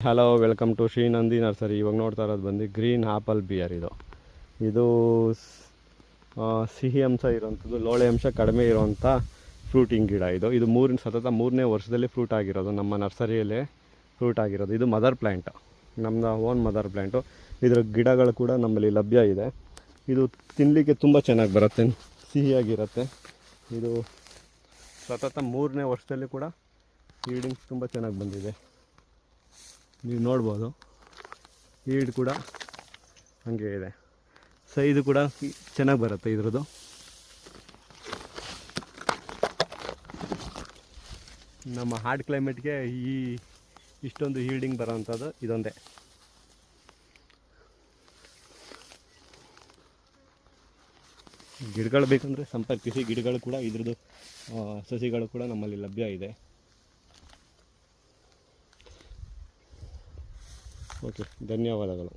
Hello, welcome to Srinandi nursery. ಇವಾಗ ನೋಡ್ತಾ ಇರೋದು ಬಂದು ಗ್ರೀನ್ ಆ್ಯಪಲ್ ಬಿಯರ್. ಇದು ಸಿಹಿ ಅಂಶ ಇರೋವಂಥದ್ದು, ಲೋಳೆ ಅಂಶ ಕಡಿಮೆ ಇರೋವಂಥ ಫ್ರೂಟಿಂಗ್ ಗಿಡ. ಇದು ಸತತ ಮೂರನೇ ವರ್ಷದಲ್ಲಿ ಫ್ರೂಟ್ ಆಗಿರೋದು, ನಮ್ಮ ನರ್ಸರಿಯಲ್ಲೇ ಫ್ರೂಟ್ ಆಗಿರೋದು. ಇದು ಮದರ್ ಪ್ಲ್ಯಾಂಟ್, ನಮ್ಮದು ಓನ್ ಮದರ್ ಪ್ಲ್ಯಾಂಟು. ಇದರ ಗಿಡಗಳು ಕೂಡ ನಮ್ಮಲ್ಲಿ ಲಭ್ಯ ಇದೆ. ಇದು ತಿನ್ನಲಿಕ್ಕೆ ತುಂಬ ಚೆನ್ನಾಗಿ ಬರುತ್ತೆ, ಸಿಹಿಯಾಗಿರುತ್ತೆ. ಇದು ಸತತ ಮೂರನೇ ವರ್ಷದಲ್ಲಿ ಕೂಡ ಈಲ್ಡಿಂಗ್ಸ್ ತುಂಬ ಚೆನ್ನಾಗಿ ಬಂದಿದೆ. ನೀವು ನೋಡ್ಬೋದು, ಈಲ್ಡ್ ಕೂಡ ಹಾಗೆ ಇದೆ. ಸೈಜು ಕೂಡ ಚೆನ್ನಾಗಿ ಬರುತ್ತೆ ಇದ್ರದ್ದು. ನಮ್ಮ ಹಾರ್ಡ್ ಕ್ಲೈಮೇಟ್ಗೆ ಇಷ್ಟೊಂದು ಈಲ್ಡಿಂಗ್ ಬರೋವಂಥದ್ದು ಇದೊಂದೇ. ಗಿಡಗಳು ಬೇಕಂದರೆ ಸಂಪರ್ಕಿಸಿ. ಗಿಡಗಳು ಕೂಡ ಇದ್ರದ್ದು ಸಸಿಗಳು ಕೂಡ ನಮ್ಮಲ್ಲಿ ಲಭ್ಯ ಇದೆ. ಓಕೆ, ಧನ್ಯವಾದಗಳು.